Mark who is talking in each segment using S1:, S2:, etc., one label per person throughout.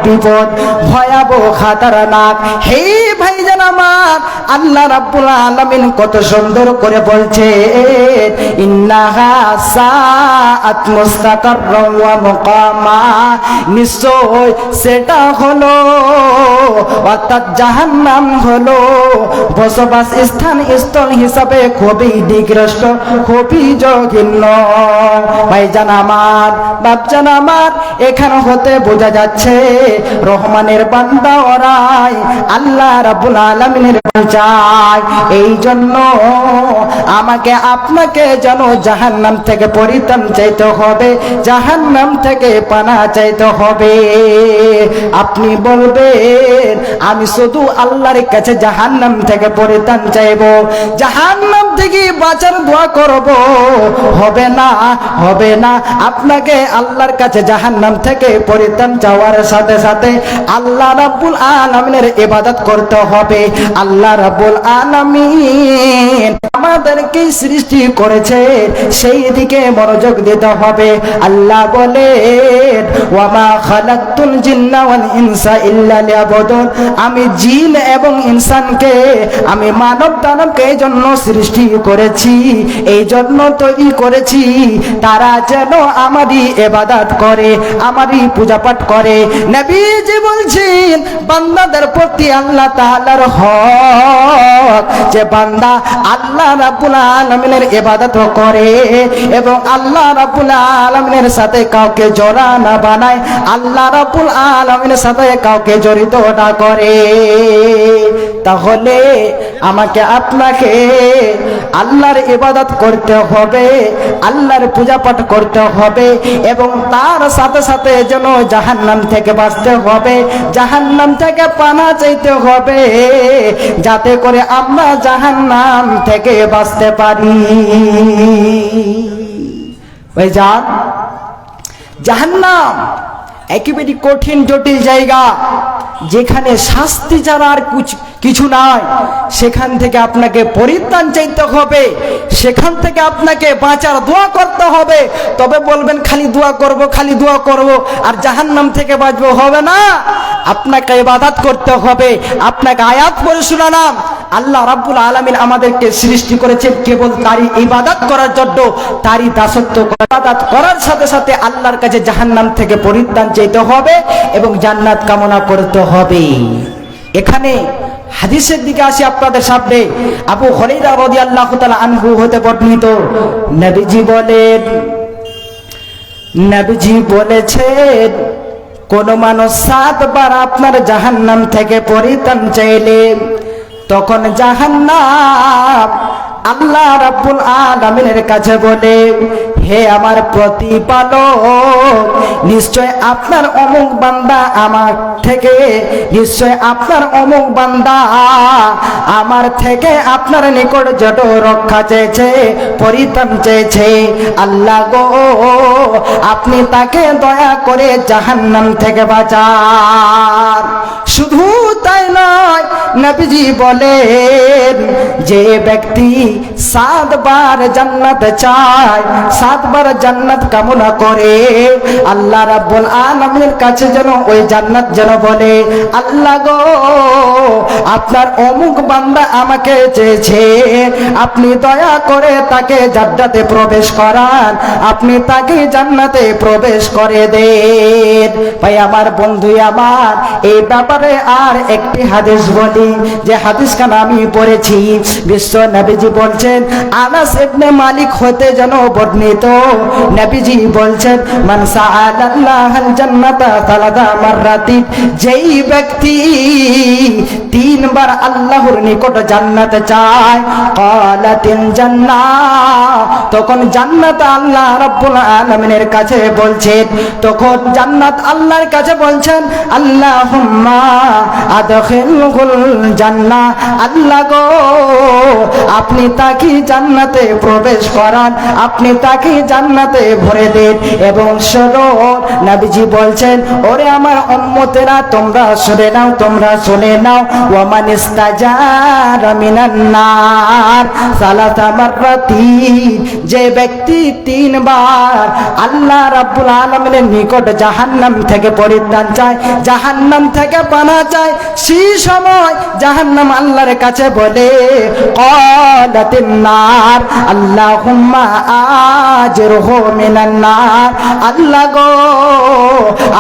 S1: বিপদ ভয়াবহ খাতারনাক। হে ভাইজান আমার, আল্লাহ রাব্বুল আলামিন কত সুন্দর করে বলছে, ইন্নাহা সাআত মুস্তাকাররাম ওয়া মুকামা, নিশ্চয় সেটা হলো অর্থাৎ জাহান্নাম হলো বসবাস স্থান স্থল হিসাবে খুবই নিকৃষ্ট, খুবই জঘন্য। ভাইজান আমার, বাপজান আমার, এখানে হতে বোঝা যাচ্ছে রহমানের বান্দা ওরাই আল্লাহ রাব্বুল আলামিনের চায়। এই জন্য আমাকে আপনাকে যেন জাহান্নাম থেকে পরিত্রাণ চাইতে হবে, জাহান্নাম থেকে পানা চাইতে হবে। আপনি বলবেন আমি শুধু আল্লাহর কাছে জাহান্নাম থেকে পরিত্রাণ চাইব, জাহান্নাম থেকে বাঁচার দোয়া করব, হবে না, হবে না। আপনাকে আল্লাহর কাছে জাহান্নাম থেকে পরিত্রাণ চাওয়ার সাথে সাথে আল্লাহ রাব্বুল আলামিনের ইবাদত করতে হবে। আল্লাহ রাব্বুল আলামিন আমাদেরকে সৃষ্টি করেছে, সেই দিকে মনোযোগ দিতে হবে। আল্লাহ বলেন, ওয়া মা খালাকতুল জিন্না ওয়াল ইনসা ইল্লা লিয়াবুদুন, আমি জিন এবং ইনসানকে, আমি মানব দানবকে এই জন্য সৃষ্টি করেছি, এই জন্য তৈরি করেছি তারা যেন আমারই ইবাদত করে, আমারই পূজা পাঠ করে। নবীজি বলছেন বান্দাদের প্রতি আল্লাহ তাআলার হক যে বান্দা আল্লাহ রাব্বুল আলামিনের ইবাদত করে এবং আল্লাহ রাব্বুল আলামিনের সাথে কাউকে জোড়া না বানায়, আল্লাহ রাব্বুল আলামিনের সাথে কাউকে জড়িত না করে। তাহলে আমাকে আপনাকে আল্লাহর ইবাদত করতে হবে, আল্লাহর পূজা পাঠ করতে হবে এবং তার সাথে সাথে যেন জাহান্নাম থেকে বাঁচতে হবে, জাহান্নাম থেকে পানা চাইতে হবে, যাতে করে আমরা জাহান্নাম থেকে বাঁচতে পারি। ভাইজান, জাহান্নাম একেবারে কঠিন জটিল জায়গা, যেখানে শাস্তি ছাড়া আর কিছু নাই। সেখান থেকে আপনাকে পরিত্রাণ চাইতে হবে, সেখান থেকে আপনাকে বাঁচার দোয়া করতে হবে। তবে বলবেন খালি দোয়া করব, খালি দোয়া করব আর জাহান্নাম থেকে বাঁচবো, হবে না। আপনাকে ইবাদত করতে হবে। আপনাকে আয়াত পড়ে শোনালাম, আল্লাহ রাব্বুল আলামিন আমাদেরকে সৃষ্টি করেছেন কেবল তারই ইবাদত করার জন্য, তারই দাসত্ব ইবাদত করার সাথে সাথে আল্লাহর কাছে জাহান্নাম থেকে পরিত্রাণ চাইতে হবে এবং জান্নাত কামনা করতে হবে। এখানে হাদিসের দিকে আসি আপনাদের সামনে। আবু হুরায়রা রাদিয়াল্লাহু তাআলা আনহু হতে বর্ণিত, নবীজি বলেছেন, কোন মানুষ 7 বার আপনার জাহান্নাম থেকে পরিত্রাণ চাইলে তখন জাহান্নাম আল্লাহ রাব্বুল আলামিনের কাছে বলে, হে আমার প্রতিপালক, নিশ্চয় আপনার অমুক বান্দা আমার থেকে, নিশ্চয় আপনার অমুক বান্দা আমার থেকে আপনার নিকট যত রক্ষা চেয়েছে, পরিত্রাণ চেয়েছে, আল্লাহ গো আপনি তাকে দয়া করে জাহান্নাম থেকে বাঁচান। শুধু তাই নয়, নবীজি বলেন, যে ব্যক্তি 7 বার জান্নাত চায়, 7 বার জান্নাত কামনা করে, আল্লাহ রাব্বুল আলামিনের কাছে যেন ওই জান্নাত যেন বলে, আল্লাহ গো আপনার অমুক বান্দা আমাকে চেয়েছে, আপনি দয়া করে তাকে জান্নাতে প্রবেশ করান, আপনি তাকে জান্নাতে প্রবেশ করে দেন। ভাই আমার, বন্ধু আমার, এই ব্যাপারে আর একটি হাদিস বলি, যে হাদিসখানা আমি পড়েছি। বিশ্ব নবীজি বলছেন, আনাস ইবনে মালিক হতে যেন বর্ণিত, নবীজি বলছেন, মান সাআলাল্লাহাল জান্নাতা সালাসা মাররাতিন, যেই ব্যক্তি 3 বার আল্লাহর নিকট জান্নাত চায়, ক্বালাতিল জান্নাহ, তখন জান্নাত আল্লাহ রাব্বুল আলামিনের কাছে বলছেন, তখন জান্নাত আল্লাহর কাছে বলছেন, আল্লাহুম্মা আদখিলহুল জান্নাহ। আল্লাহ গো, আপনি তাকে জান্নাতে প্রবেশ করান, আপনি তাকে জান্নাতে ভরে দেন। এবং শোনো, নবীজি বলছেন, ওরে আমার উম্মতেরা, তোমরা শুনে নাও, তোমরা শুনে নাও, ওয়া মান ইস্তাজারা মিনান নার সালাসা মাররাতিন, যে ব্যক্তি তিনবার আল্লাহ রাব্বুল আলামিনের নিকট জাহান্নাম থেকে পরিত্রাণ চায়, জাহান্নাম থেকে পানা চায়, সেই সময় জাহান্নাম আল্লাহর কাছে বলে, ক্বালাতিন নার আল্লাহুম্মা আজিরহু মিনান নার। আল্লাহ গো,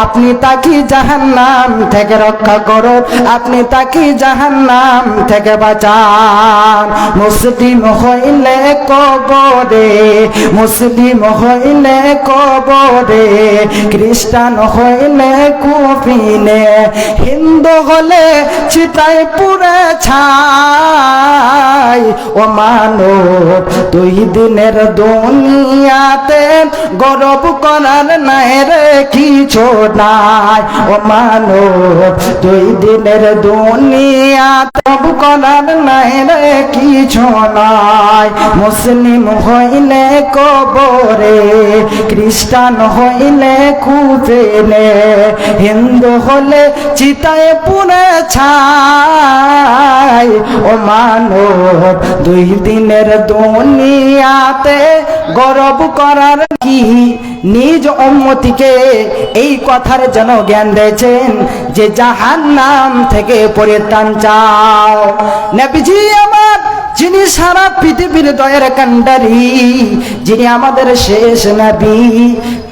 S1: আপনি তাকে জাহান্নাম থেকে রক্ষা করুন, আপনি তাকে জাহান্নাম থেকে বাঁচান। মুসলিম হইলে কবরে, মুসলিম হইলে কবরে, খ্রিস্টান হইলে কুফিনে, হিন্দু হলে চিতায় পুরে ছাই। ও মানব, দুই দিনের দুনিয়াতে গর্ব করার নাই রে কিছু নাই। ও মানব, দুই দিনের দুনিয়াতে গর্ব করার নাই রে কিছু নাই। মুসলিম হইলে কবরে, খ্রিস্টান হইলে কুফিনে, হিন্দু হলে চিতায় পুরে ছাই। ও মানব, দুই দিনের দুনিয়াতে গর্ব করার কি? নিজ উম্মতিকে এই কথার জন্য জ্ঞান দিয়েছেন যে জাহান্নাম থেকে পরিত্রাণ চাও। নবীজি আমার, যিনি সারা পৃথিবীর দয়ার কান্ডারি, যিনি আমাদের শেষ নবী,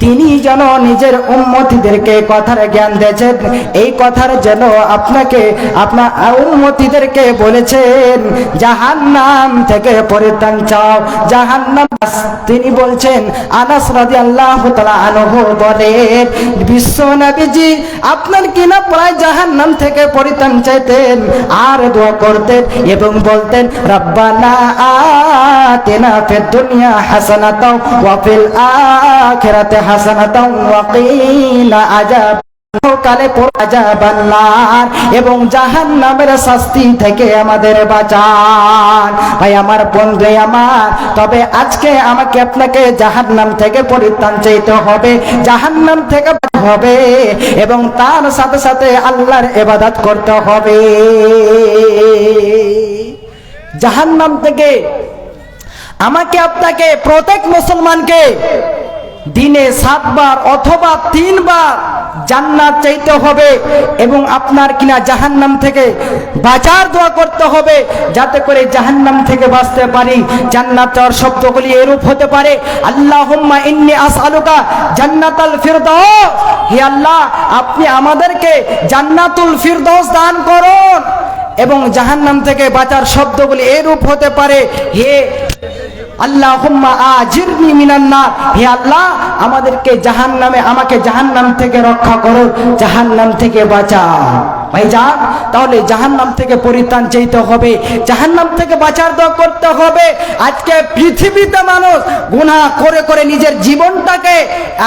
S1: তিনি যেন নিজের উম্মতিদেরকে কথার জ্ঞান দিয়েছেন। এই কথার জন্য আপনাকে, আপনার উম্মতিদেরকে বলেছেন জাহান্নাম থেকে পরিত্রাণ চাও, জাহান্নাম। তিনি বলছেন, আনাস রাদিয়াল্লাহু তাআলা আনহু বলেন, বিশ্ব নবীজি আপনার কিনা প্রায় জাহান্নাম থেকে পরিত্রাণ চাইতেন আর দোয়া করতেন এবং বলতেন, রব্বানা আতিনা ফিদ দুনিয়া হাসানাতাও ওয়া ফিল আখিরাতি হাসানাতাও ওয়া কিনা আযাব কালে আযাবান্নার, এবং জাহান্নামের শাস্তি থেকে আমাদের বাঁচান। ভাই আমার, বন্ধু আমার, তবে আজকে আমাকে আপনাকে জাহান্নাম থেকে পরিত্রাণ চাইতে হবে, জাহান্নাম থেকে হবে এবং তার সাথে সাথে আল্লাহর ইবাদত করতে হবে। জাহান্নাম থেকে আমাকে আপনাকে, প্রত্যেক মুসলমানকে দিনে 7 বার অথবা 3 বার জান্নাত চাইতে হবে এবং আপনার কিনা জাহান্নাম থেকে বাঁচার দোয়া করতে হবে, যাতে করে জাহান্নাম থেকে বাঁচতে পারি। জান্নাত চাওয়ার শব্দগুলি এরূপ হতে পারে, আল্লাহুম্মা ইন্নী আসআলুকা জান্নাতাল ফিরদাউস, হে আল্লাহ, আপনি আমাদেরকে জান্নাতুল ফিরদাউস দান করুন। এবং জাহান্নাম থেকে বাঁচার শব্দগুলি এরূপ হতে পারে, হে আল্লাহুম্মা আজিরনি মিনান নার, হে আল্লাহ, আমাদেরকে জাহান্নামে, আমাকে জাহান্নাম থেকে রক্ষা করো, জাহান্নাম থেকে বাঁচাও। ভাইজান, তাহলে জাহান্নাম থেকে পরিত্রাণ চাইতে হবে, জাহান্নাম থেকে বাঁচার দোয়া করতে হবে। আজকে পৃথিবীতে মানুষ গুনাহ করে করে নিজের জীবনটাকে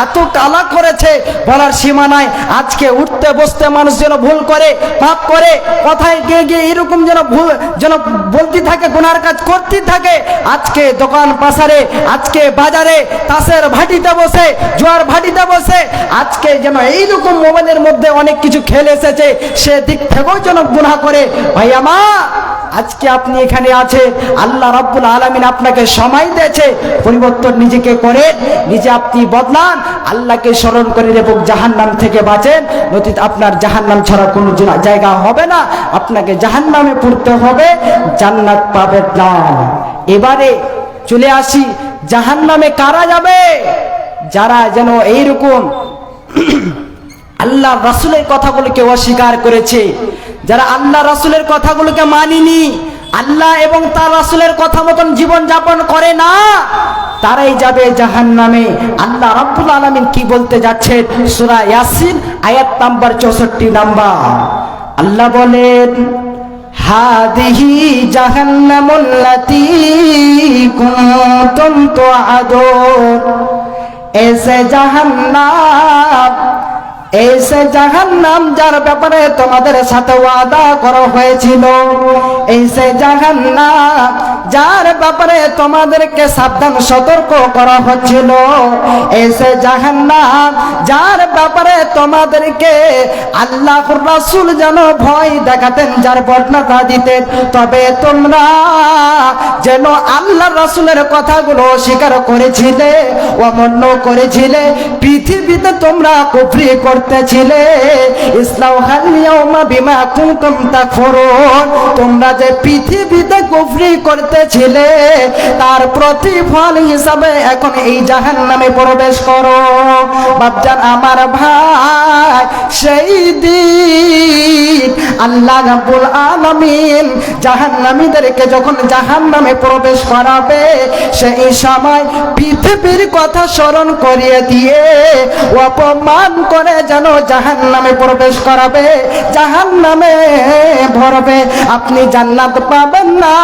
S1: এত কালা করেছে, বলার সীমা নাই। আজকে উঠতে বসতে মানুষ যেন ভুল করে, পাপ করে, কথায় গিয়ে গিয়ে এরকম যেন ভুল যেন বলতে থাকে, গুনার কাজ করতে থাকে। আজকে দোকান পাশারে, আজকে বাজারে, তাসের ভাটিতে বসে, জোয়ার ভাটিতে বসে, আজকে যেন এইরকম মোবাইলের মধ্যে অনেক কিছু খেলে এসেছে, সে দিক থেকেও যেন গুনাহ করে। ভাই আমার, আজকে আপনি এখানে আছে, আল্লাহ রাব্বুল আলামিন আপনাকে সময় দিয়েছে, পরিবর্তন নিজেকে করে, নিজে আপনি বদলান, আল্লাহকে স্মরণ করে এবং জাহান্নাম থেকে বাঁচেন। নতুন আপনার জাহান্নাম ছাড়া কোনো জায়গা হবে না, আপনাকে জাহান্নামে পড়তে হবে, জান্নাত পাবেন না। এবারে চলে আসি, জাহান্নামে কারা যাবে? যারা যেন এইরকম আল্লাহ রাসূলের কথাগুলোকে অস্বীকার করেছে, যারা আল্লাহ রাসূলের কথাগুলোকে মানেনি, আল্লাহ এবং তার রাসূলের কথা মতন জীবন যাপন করে না, তারাই যাবে জাহান্নামে। আল্লাহ রাব্বুল আলামিন কি বলতে যাচ্ছেন? সূরা ইয়াসিন আয়াত নাম্বার 64 নাম্বার। আল্লাহ বলেন, হাদিহি জাহান্নামুল্লাতী কুনতুম তুআদুন, ऐसे जहन्नम এই সে জাহান্নাম যার ব্যাপারে তোমাদের সাথে ওয়াদা করা হয়েছিল, এই সে জাহান্নাম যার ব্যাপারে তোমাদেরকে সাবধান সতর্ক করা হচ্ছিল, এই সে জাহান্নাম যার ব্যাপারে তোমাদেরকে আল্লাহর রাসূল যেন ভয় দেখাতেন, যার বর্ণনা দিতেন, তবে তোমরা যেন আল্লাহর রাসূলের কথাগুলো স্বীকার করেছিলে, অমান্য করেছিলে, পৃথিবীতে তোমরা কুফরি করতেছিলে। ইসলাউহাল ইয়াউমা বিমা কুনতুম তাকফুরুন, তোমরা যে পৃথিবীতে কুফরি করতেছিলে তার প্রতিফল হিসাবে এখন এই জাহান্নামে প্রবেশ করো। বাপজান আমার ভাই, সেই দিন আল্লাহ রাব্বুল আলামিন জাহান্নামীদেরকে যখন জাহান্নামে প্রবেশ করাবে, সেই সময় পৃথিবীর কথা স্মরণ করিয়ে দিয়ে অপমান করে যেন জাহান্নামে প্রবেশ করাবে, জাহান্নামে ভরবে। আপনি জান্নাত পাবেন না,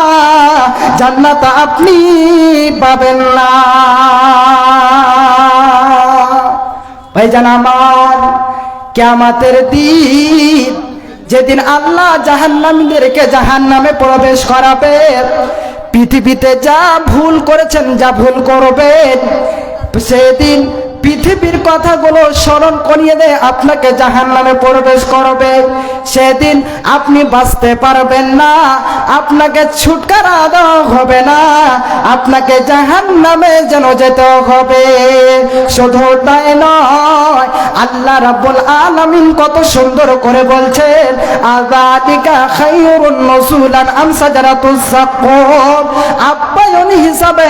S1: জান্নাত আপনি পাবেন না। ভাইজান আমার, কিয়ামতের দিন যেদিন আল্লাহ জাহান্নামীদেরকে জাহান্নামে প্রবেশ করাবে, পৃথিবীতে যা ভুল করেছেন, যা ভুল করবেন, সেদিন পৃথিবীর কথাগুলো স্মরণ করিয়ে দেয় আপনাকে জাহান্নামে প্রবেশ করবে। সেদিন আপনি বাঁচতে পারবেন না, আপনাকে ছুটকারা দেওয়া হবে না, আপনাকে জাহান্নামে যেন যেতে হবে। শুধু তাই নয়, আল্লাহ রাব্বুল আলামিন কত সুন্দর করে বলছেন, আযালিকা খায়রুন নুজুলান আম সাজারাতুস সাকুম, আপ্যায়ন হিসাবে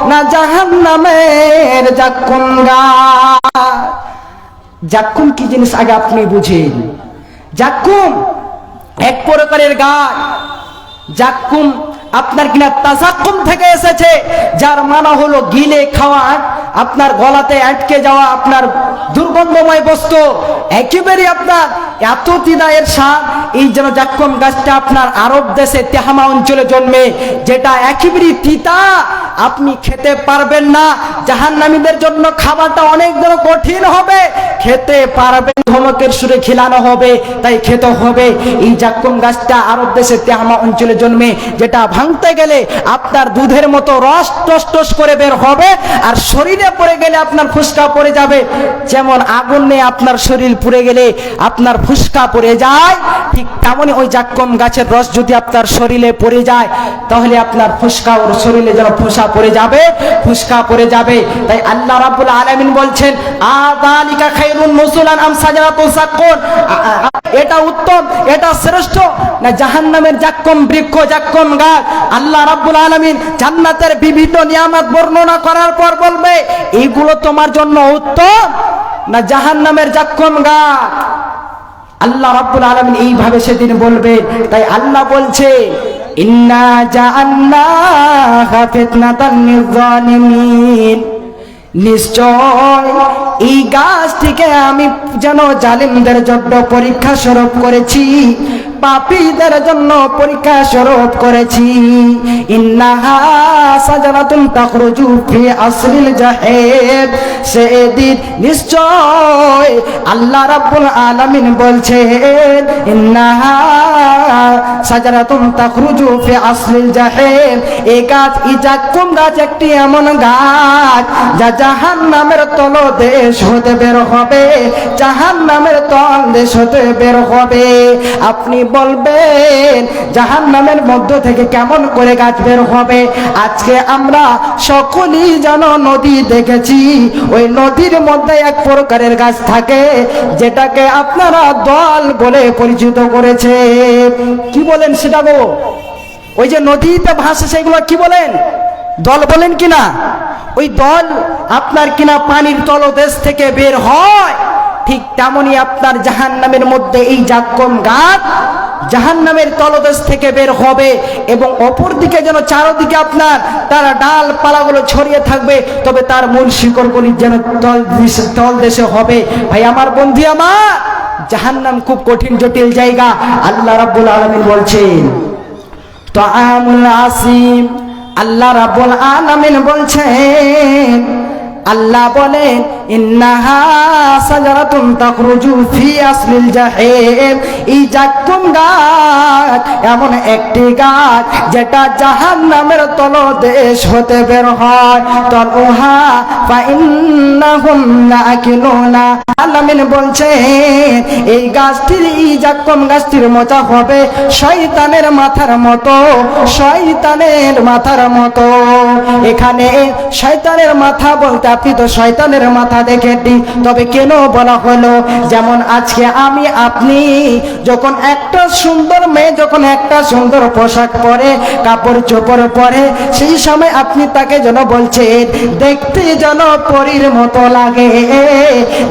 S1: না জাহান্নামের জাক্কুম গাছ। জাক্কুম কি জিনিস আগে আপনি বুঝেন। জাক্কুম এক প্রকারের গাছ। জাক্কুম আপনার কিনা তাজাক্কুম থেকে এসেছে, যার মানে হলো গিলে খাওয়া, আপনার গলাতে আটকে যাওয়া আপনার দুর্গন্ধময় বস্তু, একেবারে আপনার এত তিতা এর স্বাদ। এই যেন জাক্কুম গাছটা আপনার আরব দেশে তেহামা অঞ্চলে জন্মে, যেটা একেবারে তিতা, আপনি খেতে পারবেন না। জাহান্নামীদের জন্য খাবারটা অনেক যেন কঠিন হবে, খেতে পারবেন, ধমকের সুরে খিলানো হবে, তাই খেতে হবে। এই জাক্কুম গাছটা আরব দেশে তেহামা অঞ্চলে জন্মে, যেটা ভাঙতে গেলে আপনার দুধের মতো রস টস টস করে বের হবে, আর শরীরে পড়ে গেলে আপনার ফুসকা পড়ে যাবে। যেমন আগুনে আপনার শরীর পুড়ে গেলে আপনার ফুসকা পড়ে যায়, ঠিক তেমনই ওই জাক্কুম গাছের রস যদি আপনার শরীরে পড়ে যায়, তাহলে আপনার ফুসকা ওর শরীরে যেন ফুসকা পড়ে যাবে, ফুসকা পড়ে যাবে। তাই আল্লাহ রাব্বুল আলামিন বলছেন, আযালিকা খায়রুন নুজুলান আম সাজারাতুস সাকুন, এটা উত্তম, এটা শ্রেষ্ঠ না জাহান্নামের জাক্কুম বৃক্ষ, জাক্কুম গাছ। আল্লাহ রাব্বুল আলামিন জান্নাতের বিভিন্ন নিয়ামত বর্ণনা করার পর বলবে, এইগুলো তোমার জন্য উত্তম না জাহান্নামের জাক্কুম গাছ। আল্লাহ রাব্বুল আলামিন এইভাবে সেদিন বলবে। তাই আল্লাহ বলছে, ইন্না জাআলনাহা ফিতনাতান লিয-যালিমিন, নিশ্চয় এই গাছটিকে আমি যেন জালিমদের জন্য পরীক্ষা স্বরূপ করেছি, পাপীদের জন্য পরীক্ষা স্বরূপ করেছি। ইন্নাহা সাজারাতুন তাখরুজু ফি আসলিল জাহিম, সেদিন নিশ্চয় আল্লাহ রাব্বুল আলামিন বলছেন, ইন্নাহা সাজারাতুন তাখরুজু ফি আসলিল জাহিম, এই গাছ, এই জাক্কুম গাছ একটি এমন গাছ যা জাহান্নামের তলদেশ হতে বের হবে, জাহান্নামের তলদেশ হতে বের হবে। আপনি বলবেন জাহান্নামের মধ্য থেকে কেমন করে গাছ বের হবে? আজকে আমরা সকলেই যেন নদী দেখেছি, ওই নদীর মধ্যে এক প্রকারের গাছ থাকে, যেটাকে আপনারা দল বলে পরিচিত করেছে। কি বলেন সেটা গো? ওই যে নদীতে ভাসে, সেগুলো কি বলেন? দল বলেন কিনা? ওই দল আপনার কিনা পানির তলদেশ থেকে বের হয়। ঠিক তেমনি আপনার জাহান্নামের মধ্যে এই জাক্কুম গাছ জাহান্নামের তলদেশ থেকে বের হবে, এবং অপর দিকে যেন চারদিকে আপনার তার ডাল পালাগুলো ছড়িয়ে থাকবে, তবে তার মূল শিকড়গুলি যেন তলদেশে হবে। ভাই আমার, বন্ধু আমার, জাহান্নাম খুব কঠিন জটিল জায়গা। আল্লাহ রাব্বুল আলামিন বলছেন, তাআমুল আসিম, আল্লাহ রাব্বুল আলামিন বলছেন, আল্লাহ বলেন ইন্নাহা সাজারাতুন তাখরুজু ফি আসলিল জাহিম। এই জাক্কুম গাছ এমন একটি গাছ যেটা জাহান্নামের তলদেশ হতে বের হয়। তলুহা ফাইন্নাহুম লাকিলুনা। আল্লামিন বলছেন এই গাছটির, এই জাক্কুম গাছটির মোচা হবে শয়তানের মাথার মতো, শয়তানের মাথার মতো। এখানে শয়তানের মাথা বলতে আপনি তো শয়তানের মাথা দেখেননি, তবে কেন বলা হলো? যেমন আজকে আমি আপনি যখন একটা সুন্দর মেয়ে যখন একটা সুন্দর পোশাক পরে, কাপড় চোপড় পরে, সেই সময় আপনি তাকে যেন বলছেন দেখতে যেন পরীর মতো লাগে,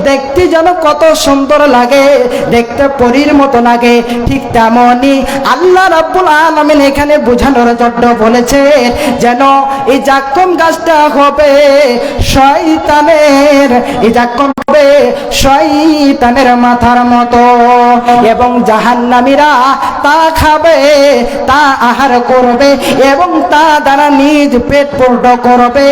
S1: দেখতে যেন কত সুন্দর লাগে, দেখতে পরীর মতো লাগে। ঠিক তেমনই আল্লাহ রাব্বুল আলামিন এখানে বোঝানোর জন্য বলেছে যেন এই জাক্কুম গাছটা হবে শয়তানের, এই জাক্কুম হবে শয়তানের মাথার মতো, এবং জাহান্নামীরা তা খাবে, তা আহার করবে এবং তা দ্বারা নিজ পেট পূর্ণ করবে,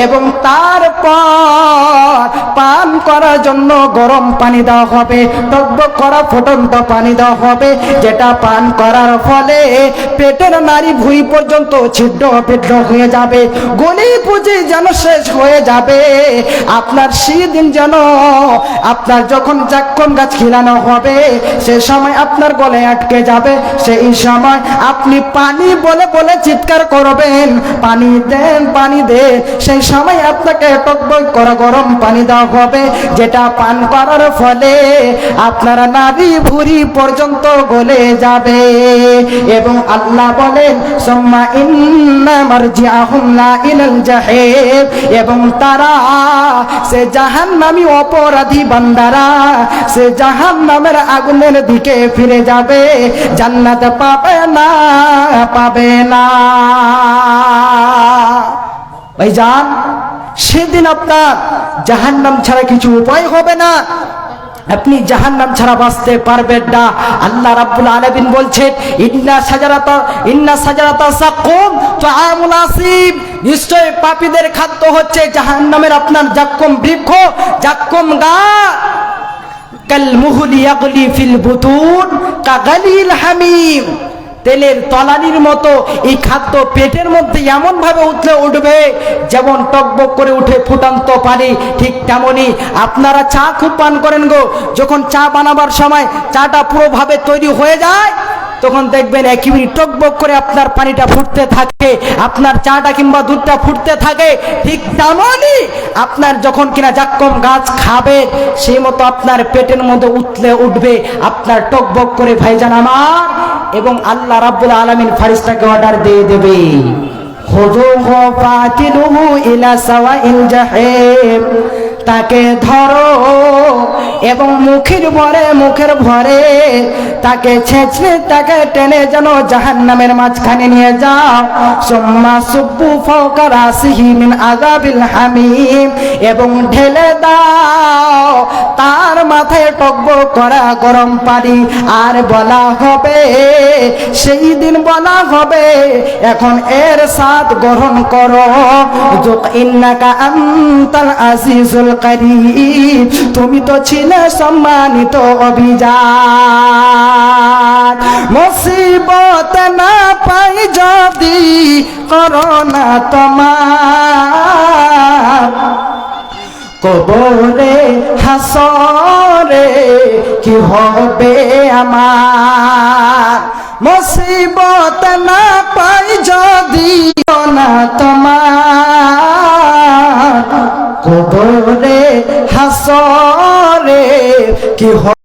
S1: এবং তারপর পান করার জন্য গরম পানি দেওয়া হবে, টকবক করা ফুটন্ত পানি দেওয়া হবে, যেটা পান করার ফলে পেটের নাড়ি ভুঁড়ি পর্যন্ত ছিদ্র বিদ্ধ হয়ে যাবে, গলি পুঁজি যেন শেষ হয়ে যাবে। আপনার সেদিন যেন আপনার যখন জাক্কুম গাছ খিলানো হবে সে সময় আপনার গলে আটকে যাবে, সেই সময় আপনি পানি বলে বলে চিৎকার করবেন, পানি দেন পানি দেন। সেই সময় আপনাকে টকবক করা গরম পানি দেওয়া হবে, যেটা পান করার ফলে আপনার নাড়ি ভুঁড়ি পর্যন্ত গলে যাবে। এবং আল্লাহ বলেন সুম্মা ইন্না মারজিআহুম লা ইলাল জাহিম, এবং তারা সে জাহান্নামী অপরাধী বান্দারা সে জাহান্নামের আগুনের দিকে ফিরে যাবে, জান্নাত পাবে না, পাবে না। ভাইজান, সেদিন আপনার জাহান্নাম ছাড়া কিছু উপায় হবে না, আপনি জাহান্নাম ছাড়া বাঁচতে পারবেন না। আল্লাহ রাব্বুল আলামিন বলছেন ইন্না সাজারাতা সাকুম তুআমুল আসিম, নিশ্চয় পাপীদের খাদ্য হচ্ছে জাহান্নামের আপনার জাক্কুম বৃক্ষ, জাক্কুম গাছ। কাল মুহলি ইয়াগলি ফিল বুতুন কাগালিল হামিম, তেলের তলানির মতো এই খাদ্য পেটের মধ্যে এমন ভাবে উঠলে উঠবে যেমন টকবক করে উঠে ফুটান্ত পানি। ঠিক তেমনি আপনারা চা খুব পান করেন গো, যখন চা বানাবার সময় চাটা পুরোভাবে তৈরি হয়ে যায় তখন দেখবেন একেবারে টকবক করে আপনার পানিটা ফুটতে থাকে, আপনার চাটা কিংবা দুধটা ফুটতে থাকে। ঠিক তেমনি আপনার যখন কিনা জাক্কুম গাছ খাবে সেই মতো আপনার পেটের মধ্যে উঠলে উঠবে আপনার টকবক করে ভাইজান আমার। এবং আল্লাহ রাব্বুল আলামিন ফেরেশতাকে অর্ডার দিয়ে দেবে খুযুহু ফাতিলুহু ইলা সাওয়াইল জাহিম, তাকে ধরো এবং মুখের ভরে তাকে ছেঁচড়ে তাকে টেনে যেন জাহান্নামের মাঝখানে নিয়ে যাও। সুম্মা সুব্বু ফাওকা রাসিহি মিন আযাবিল হামিম, এবং ঢেলে দাও তার মাথায় টকবক করা গরম পানি। আর বলা হবে সেই দিন বলা হবে এখন এর স্বাদ গ্রহণ করো, যুক ইন্নাকা আনতাল আজিজুল কারীম, তুমি তো ছিলে সম্মানিত অভিজাত। মুসিবত না পাই যদি করোনা তোমার, কবরে হাসরে কি হবে আমার। মুসিবত না পাই যদি না তোমার, কবরে হাসরে কি হবে।